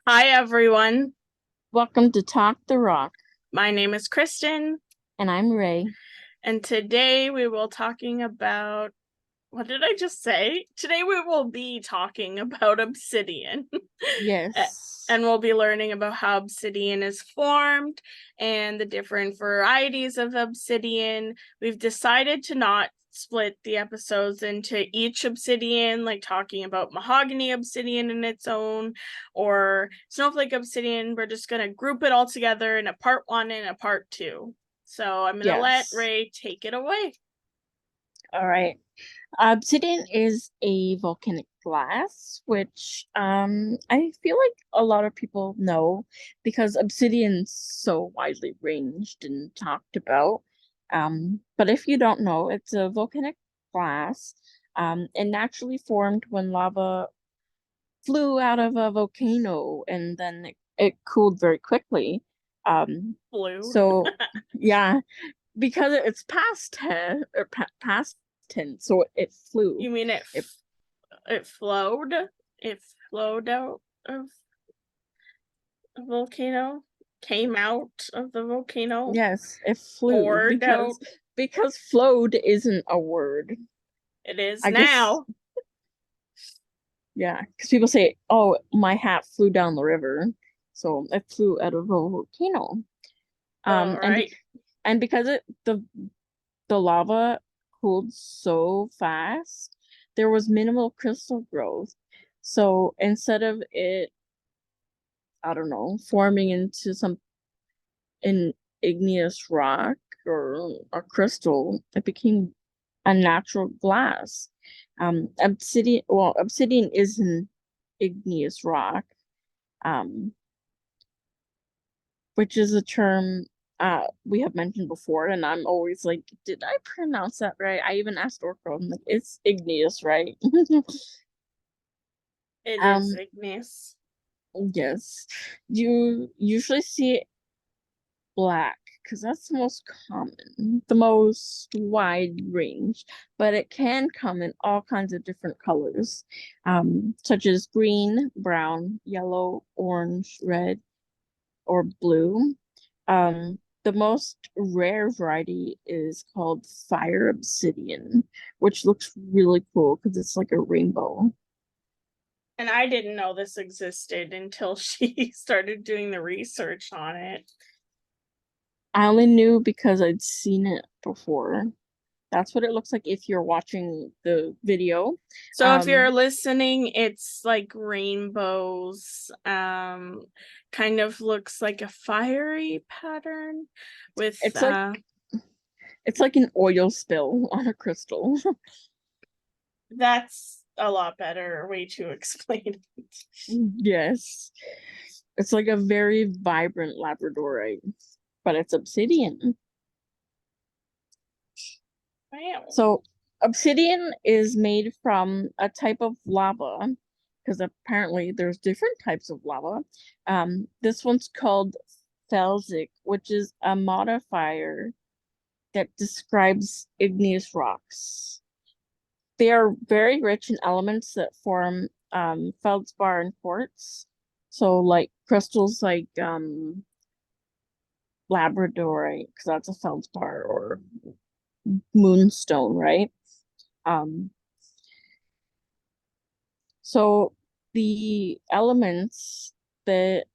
Hi, everyone. Welcome to Talk the Rock, My name is Kristen, and I'm Ray. and today we will talking about what did I just say? Today we will be talking about obsidian. Yes. And we'll be learning about how obsidian is formed and the different varieties of obsidian. We've decided to not split the episodes into each obsidian, like talking about mahogany obsidian in its own or snowflake obsidian. We're just going to group it all together in a part one and a part two. So I'm going to let Yes. Ray take it away. All right. Obsidian is a volcanic glass, which I feel like a lot of people know because obsidian's so widely ranged and talked about. But if you don't know, it's a volcanic glass. It naturally formed when lava flew out of a volcano and then it cooled very quickly. Blue. So yeah, because it's past tense or past tense, so it flew. You mean It it flowed? It flowed out of a volcano? Came out of the volcano? yes, it flew Poured out? because flowed isn't a word. It is I guess now. yeah, because people say, "Oh, my hat flew down the river," so it flew out of a volcano. All And right. because the lava cooled so fast, there was minimal crystal growth. So instead of it, I don't know, forming into an igneous rock or a crystal, it became a natural glass. Obsidian is an igneous rock, um, which is a term we have mentioned before, and I'm always like, did I pronounce that right? I even asked Orko, I'm like, it's igneous, right? It is um, igneous. yes. You usually see black because that's the most common, the most wide range, but it can come in all kinds of different colors, such as green, brown, yellow, orange, red, or blue. The most rare variety is called fire obsidian, which looks really cool because it's like a rainbow. And I didn't know this existed until she started doing the research on it. I only knew because I'd seen it before. That's what it looks like if you're watching the video. So if you're listening, it's like rainbows. Kind of looks like a fiery pattern with It's like an oil spill on a crystal. that's a lot better way to explain it. Yes. It's like a very vibrant labradorite, but it's obsidian. Wow. So obsidian is made from a type of lava, because apparently there's different types of lava. This one's called felsic, which is a modifier that describes igneous rocks. They are very rich in elements that form feldspar and quartz. So like crystals like labradorite, because that's a feldspar, or moonstone, right? Um, so the elements that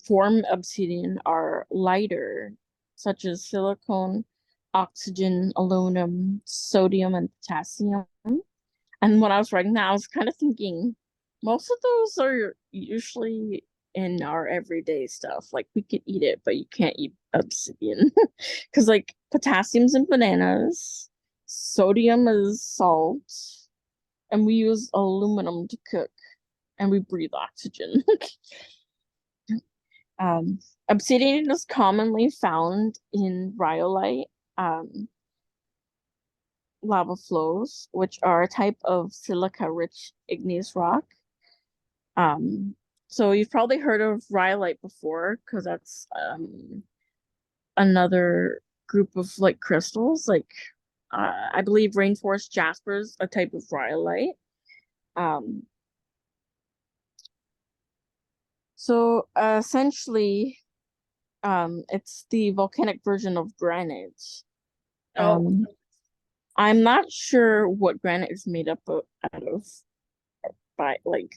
form obsidian are lighter, such as silicon, oxygen, aluminum, sodium, and potassium. And when I was writing that, I was kind of thinking most of those are usually in our everyday stuff. Like we could eat it, but you can't eat obsidian. Because like potassium's in bananas, sodium is salt, and we use aluminum to cook and we breathe oxygen. um, Obsidian is commonly found in rhyolite, lava flows, which are a type of silica-rich igneous rock. Um, so you've probably heard of rhyolite before, because that's another group of like crystals. Like I believe rainforest jasper's a type of rhyolite. Um, So essentially, it's the volcanic version of granite. Oh, Um, I'm not sure what granite is made up of, out of, by like,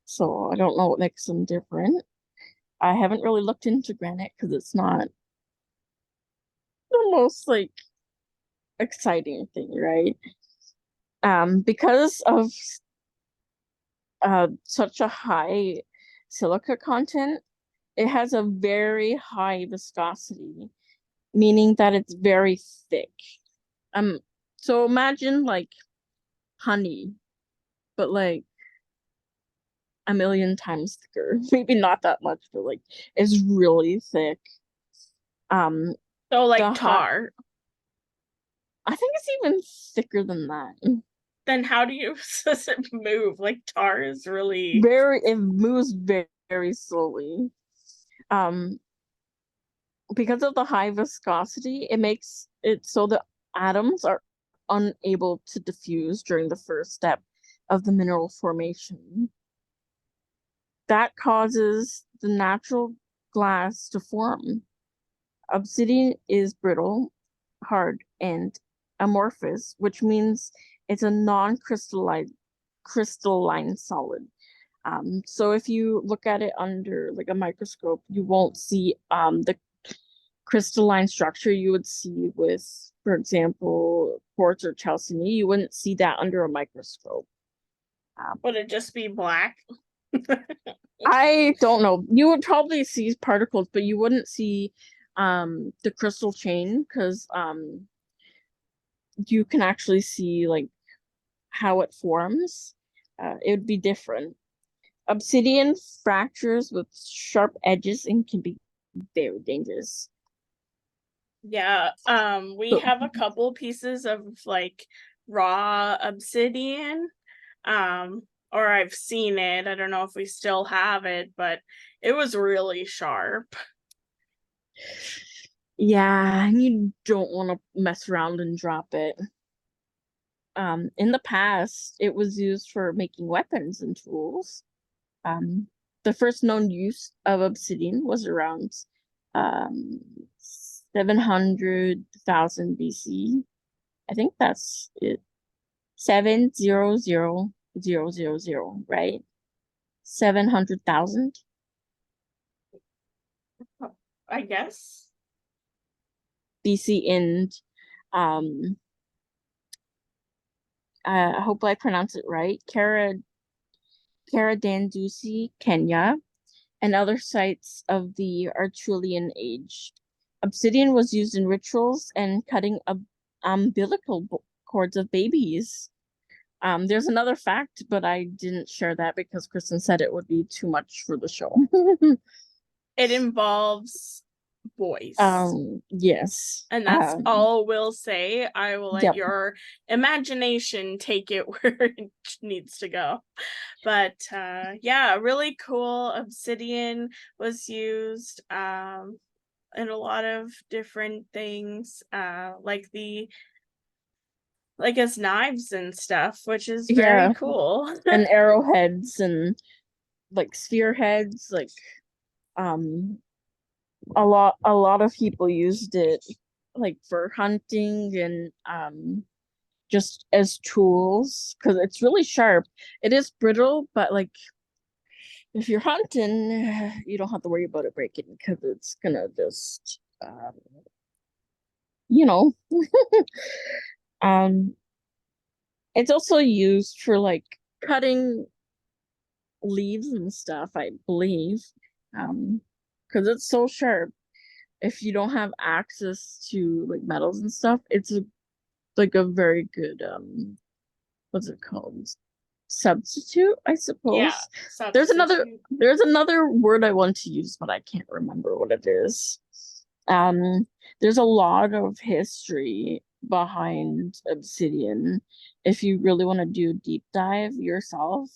so I don't know what makes them different. I haven't really looked into granite because it's not the most like exciting thing, right? Because of such a high silica content, it has a very high viscosity, meaning that it's very thick. Um, so imagine like honey, but like a million times thicker. Maybe not that much, but like it's really thick. Um, so like the hot, tar. I think it's even thicker than that. Then how do you does it move? Like tar is really It moves very, very slowly. Um, because of the high viscosity, it makes it so the atoms are unable to diffuse during the first step of the mineral formation. That causes the natural glass to form. Obsidian is brittle, hard, and amorphous, which means it's a non-crystalline crystalline solid. So if you look at it under like a microscope, you won't see the crystalline structure you would see with, for example, quartz or chalcedony. You wouldn't see that under a microscope. would it just be black? I don't know. You would probably see particles, but you wouldn't see the crystal chain because you can actually see like how it forms. It would be different. Obsidian fractures with sharp edges and can be very dangerous. Yeah, we So have a couple pieces of like raw obsidian. Or I've seen it. I don't know if we still have it, but it was really sharp. yeah, you don't want to mess around and drop it. In the past, it was used for making weapons and tools. Um, the first known use of obsidian was around 700,000 BC. I think that's it. 700,000, right? 700,000 I guess. BC and um I hope I pronounce it right. Karadandusi, Kenya, and other sites of the Acheulean age. Obsidian was used in rituals and cutting umbilical cords of babies. There's another fact, but I didn't share that because Kristen said it would be too much for the show. It involves boys. Yes. And that's all we'll say. I will let Yep. your imagination take it where it needs to go. But yeah, really cool. Obsidian was used in a lot of different things, like as knives and stuff, which is very Yeah, cool. and arrowheads and like spear heads, like um a lot of people used it like for hunting and just as tools because it's really sharp. It is brittle, but like if you're hunting, you don't have to worry about it breaking because it's gonna just you know um it's also used for like cutting leaves and stuff, I believe. Because it's so sharp. If you don't have access to like metals and stuff, it's like a very good what's it called? Substitute, I Yeah, suppose. There's another substitute. there's another word I want to use, but I can't remember what it is. Um, there's a lot of history behind Obsidian. If you really want to do a deep dive yourself,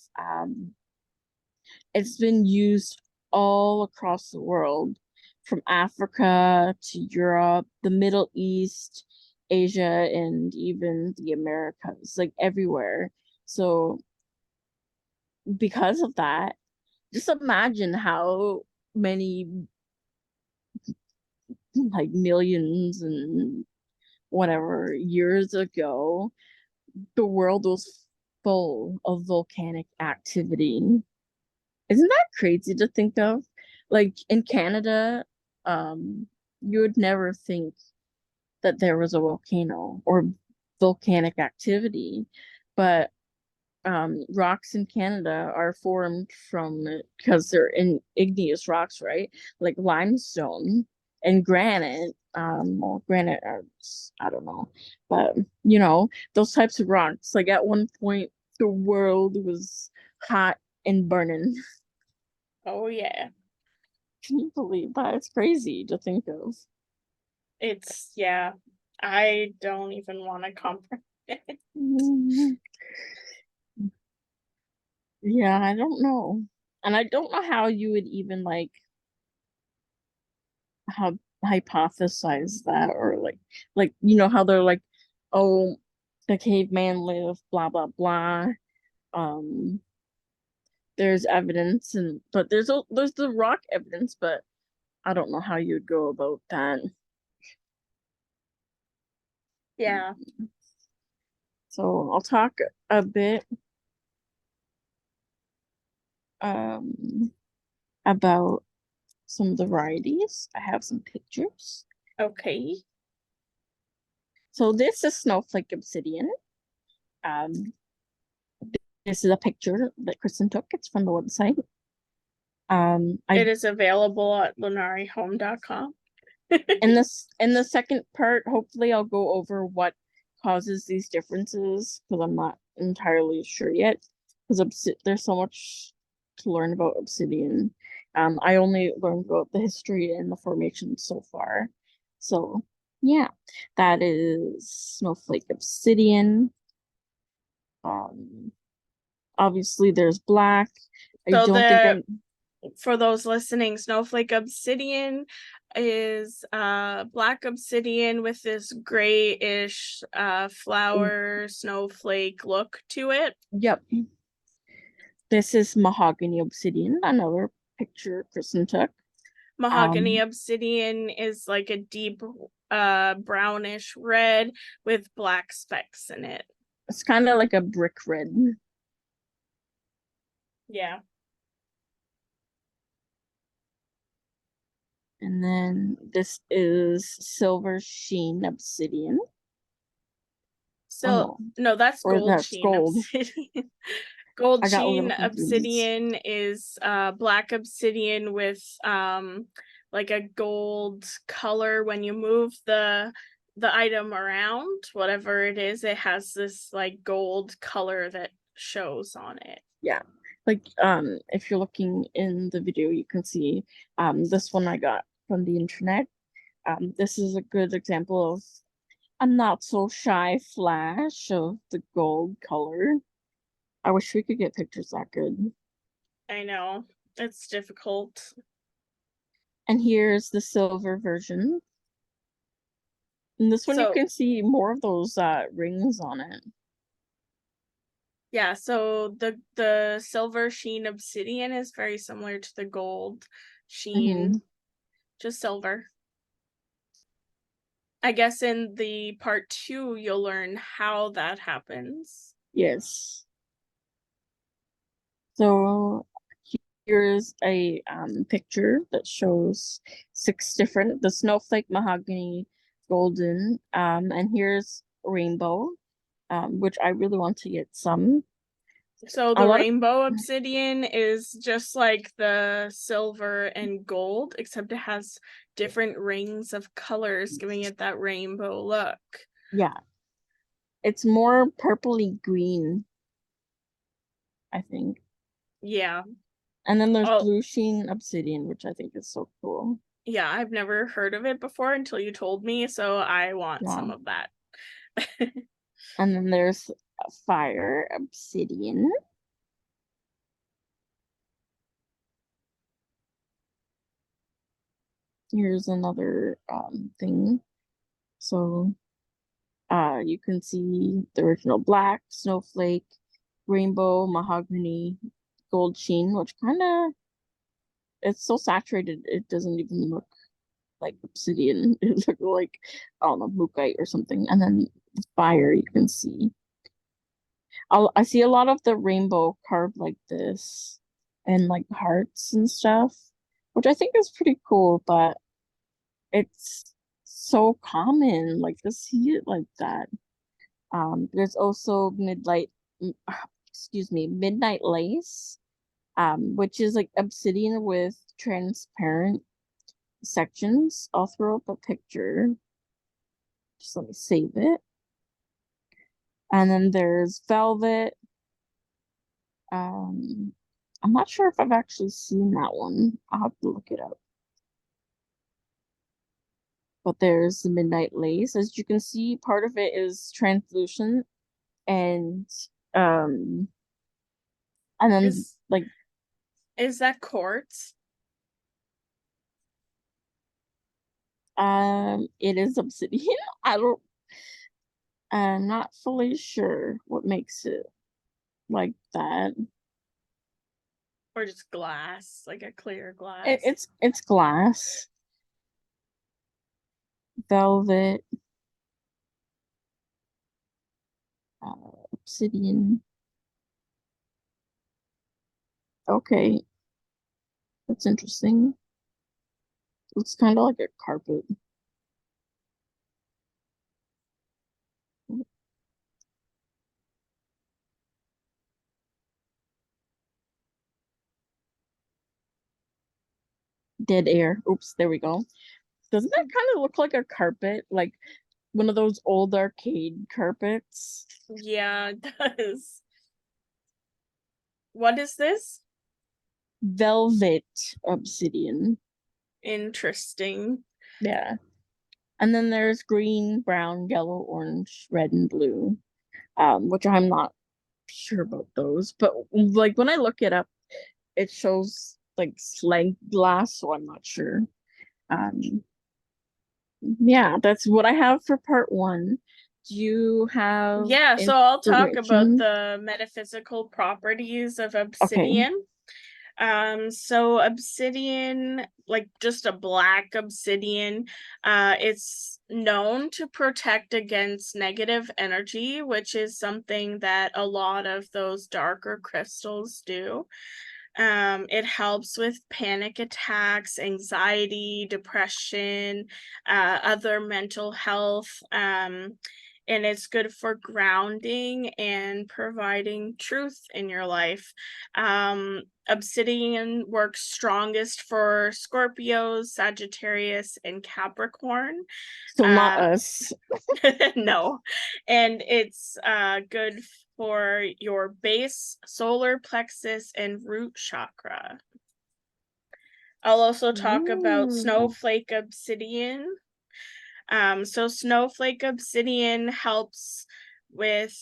it's been used all across the world, from Africa to Europe, the Middle East, Asia, and even the Americas, like everywhere. So because of that, just imagine how many like millions and whatever years ago the world was full of volcanic activity. Isn't that crazy to think of? Like in Canada, you would never think that there was a volcano or volcanic activity, but rocks in Canada are formed from because they're in igneous rocks, right? Like limestone and granite. Well, granite, I don't know, but those types of rocks. Like at one point, the world was hot and burning. Oh yeah. Can you believe that? It's crazy to think of. It's yeah. I don't even want to comprehend. Mhm. Yeah, I don't know. And I don't know how you would even like how hypothesize that or like how they're like, oh, the caveman lived, blah blah blah. Um, there's evidence and but there's the rock evidence, but I don't know how you'd go about that. Yeah. So I'll talk a bit um about some of the varieties. I have some pictures. Okay. So this is snowflake obsidian. Um, this is a picture that Kristen took. It's from the website. I It is available at lunarihome.com. in the second part, hopefully I'll go over what causes these differences because I'm not entirely sure yet. Because there's so much to learn about obsidian. I only learned about the history and the formation so far. So yeah, that is snowflake obsidian. Um, obviously there's black. I So don't think the I'm for those listening, snowflake obsidian is black obsidian with this grayish flower snowflake look to it. Yep. This is mahogany obsidian, another picture Kristen took. Mahogany Um, obsidian is like a deep brownish red with black specks in it. it's kind of like a brick red. Yeah. And then this is silver sheen obsidian. Oh So no, no, that's or gold that's sheen gold. obsidian. Gold I got a sheen little confused. obsidian is black obsidian with like a gold color. When you move the item around, whatever it is, it has this like gold color that shows on it. Yeah. Like if you're looking in the video you can see this one I got from the internet. This is a good example of a not so shy flash of the gold color. I wish we could get pictures that good. I know. It's difficult. And here's the silver version. And this one you So can see more of those rings on it. yeah, so the silver sheen obsidian is very similar to the gold Mm-hmm. sheen, just silver. I guess in the part 2 you'll learn how that happens. Yes. So here's a picture that shows 6 different, the snowflake, mahogany, golden, and here's rainbow, which I really want to get some. So A the lot of, rainbow obsidian is just like the silver and gold, except it has different rings of colors giving it that rainbow look. yeah, it's more purpley green, I think. Yeah. And then there's Oh, blue sheen obsidian, which I think is so cool. yeah, I've never heard of it before until you told me, so I want Yeah. some of that. And then there's fire obsidian. Here's another thing. So you can see the original black, snowflake, rainbow, mahogany, gold sheen, which kind of it's so saturated it doesn't even look like obsidian. It looked like, I don't know, mookaite or something. And then the fire you can see. I see a lot of the rainbow carved like this and like hearts and stuff, which I think is pretty cool, but it's so common like to see it like that. There's also m- midnight lace, which is like obsidian with transparent sections. I'll throw up a picture. Just let me save it. And then there's velvet. Um, I'm not sure if I've actually seen that one. I'll have to look it up. But there's the midnight lace. As you can see, part of it is translucent and um and then Is like is that quartz? it is obsidian. I don't I'm not fully sure what makes it like that. Or just glass, like a clear It, glass? it's it's glass, velvet, obsidian. Okay, that's interesting. It's kind of like a carpet. Dead air. Oops, there we go. Doesn't that kind of look like a carpet? Like one of those old arcade carpets? Yeah, it does. What is this? Velvet obsidian. Interesting. Yeah. And then there's green, brown, yellow, orange, red, and blue. Which I'm not sure about those, but like when I look it up, it shows like slag glass, so I'm not sure. Um, yeah, that's what I have for part one. Do you have Yeah, so I'll talk about information? the metaphysical properties of Okay, obsidian. So obsidian, like just a black obsidian, it's known to protect against negative energy, which is something that a lot of those darker crystals do. It helps with panic attacks, anxiety, depression, other mental health. And it's good for grounding and providing truth in your life. Obsidian works strongest for Scorpios, Sagittarius, and Capricorn. so not Uh, us. no, and it's good for your base, solar plexus, and root chakra. I'll also talk about Ooh. snowflake obsidian. So snowflake obsidian helps with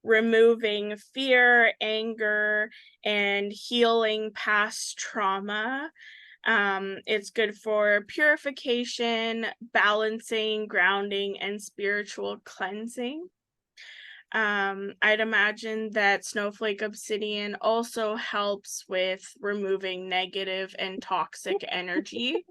removing fear, anger, and healing past trauma. It's good for purification, balancing, grounding, and spiritual cleansing. I'd imagine that snowflake obsidian also helps with removing negative and toxic energy.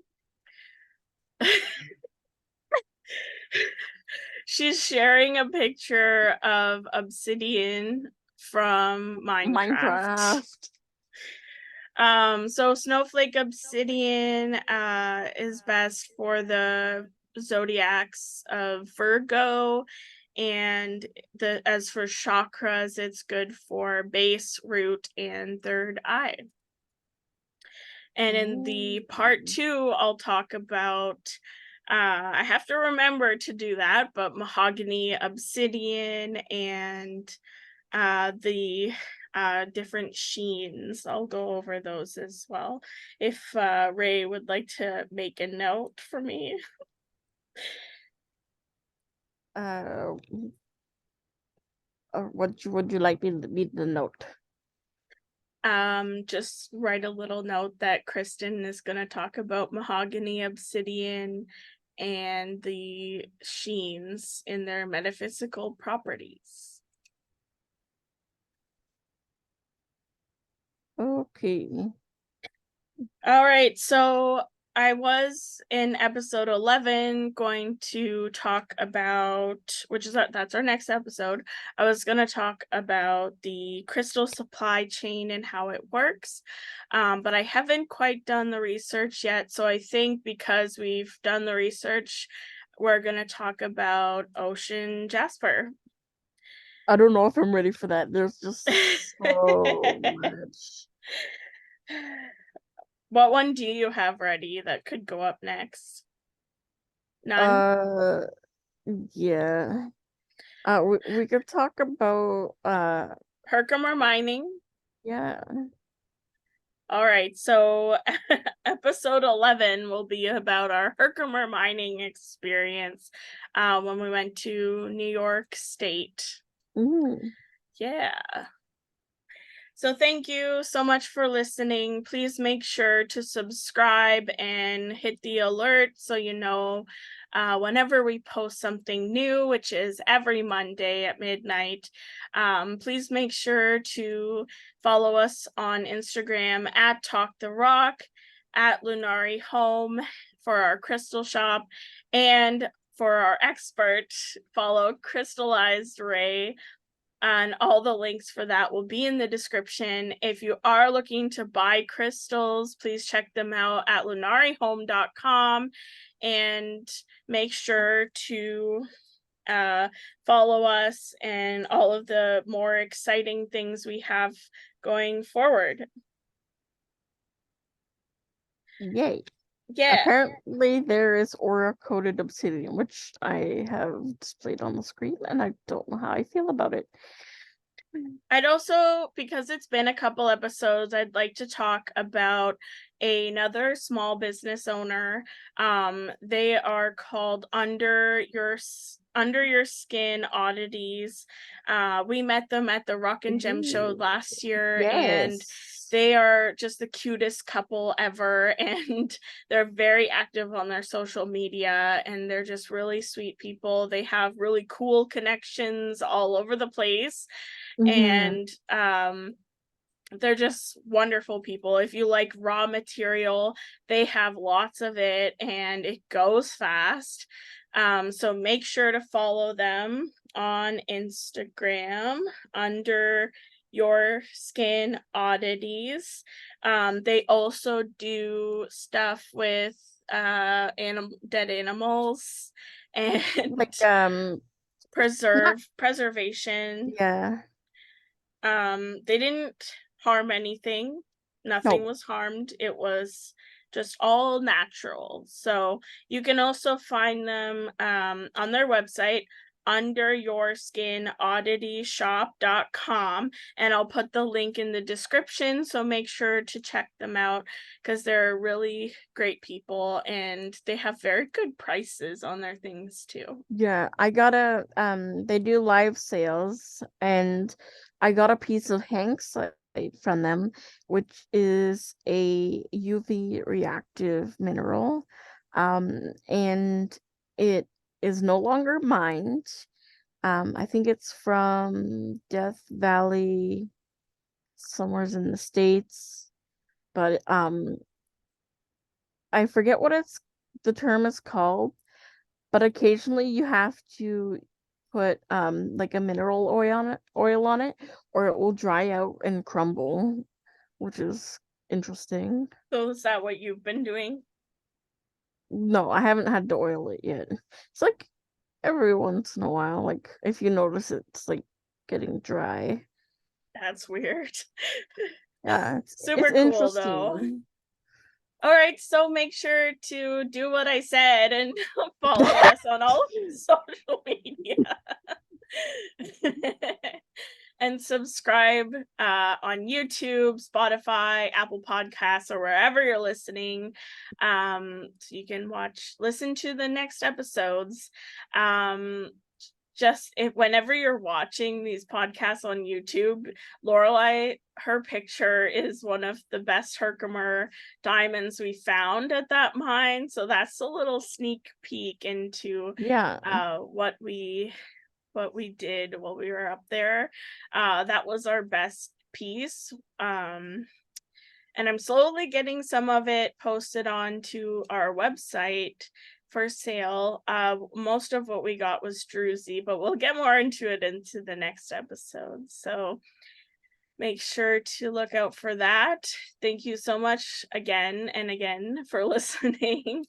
She's sharing a picture of obsidian from Minecraft. Minecraft. So snowflake obsidian is best for the zodiacs of Virgo, and the as for chakras, it's good for base, root, and third eye. And in the part Ooh. two, I'll talk about I have to remember to do that, but mahogany obsidian and the different sheens. I'll go over those as well. If Ray would like to make a note for me, Uh, would you like me to read the note? just write a little note that Kristen is going to talk about mahogany obsidian and the sheens in their metaphysical properties. Okay. All right, so I was in episode 11 going to talk about, that's our next episode. I was going to talk about the crystal supply chain and how it works. But I haven't quite done the research yet. So I think because we've done the research, we're going to talk about ocean jasper. I don't know if I'm ready for that. There's just so much. What one do you have ready that could go up next? None? Uh, yeah. We could talk about Herkimer mining. yeah. All right, so episode 11 will be about our Herkimer mining experience when we went to New York State. Mm. Yeah. So thank you so much for listening. Please make sure to subscribe and hit the alert so you know whenever we post something new, which is every Monday at midnight. Please make sure to follow us on Instagram at Talk the Rock, at Lunari Home for our crystal shop, and for our expert, follow Crystallized Ray, and all the links for that will be in the description. If you are looking to buy crystals, please check them out at lunarihome.com and make sure to follow us and all of the more exciting things we have going forward. Yay. Yeah. Apparently there is aura coated obsidian, which I have displayed on the screen, and I don't know how I feel about it. I'd also, because it's been a couple episodes, I'd like to talk about another small business owner. They are called Under Your Skin Oddities. We met them at the Rock and Gem show Ooh, last year, and yes. they are just the cutest couple ever, and they're very active on their social media, and they're just really sweet people. They have really cool connections all over the place, Mm-hmm. and they're just wonderful people. If you like raw material, they have lots of it and it goes fast. So make sure to follow them on Instagram under Your Skin Oddities. They also do stuff with dead animals and Like not preservation. yeah. They didn't harm anything. Nothing No. was harmed. It was just all natural. So you can also find them on their website under your skin oddity shop.com, and I'll put the link in the description, so make sure to check them out because they're really great people and they have very good prices on their things too. Yeah, I got a they do live sales, and I got a piece of Hanksite from them, which is a UV reactive mineral. And it is no longer mined. I think it's from Death Valley, somewheres in the States, but I forget what the term is called, but occasionally you have to put like a mineral oil on it, or it will dry out and crumble, which is interesting. So is that what you've been doing? No, I haven't had to oil it yet. It's like every once in a while, like if you notice it's like getting dry. That's weird. Yeah, it's Super cool though. interesting. All right, so make sure to do what I said and follow us on all social media. And subscribe on YouTube, Spotify, Apple Podcasts, or wherever you're listening, so you can listen to the next episodes. Whenever you're watching these podcasts on YouTube, Lorelai, her picture is one of the best Herkimer diamonds we found at that mine. So that's a little sneak peek into Yeah. what we did while we were up there. That was our best piece. and I'm slowly getting some of it posted onto our website for sale. Most of what we got was druzy, but we'll get more into it into the next episode. So make sure to look out for that. Thank you so much again and again for listening.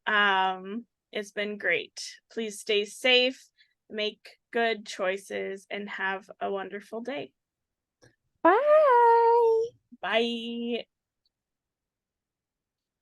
It's been great. Please stay safe, make good choices, and have a wonderful day. Bye. Bye.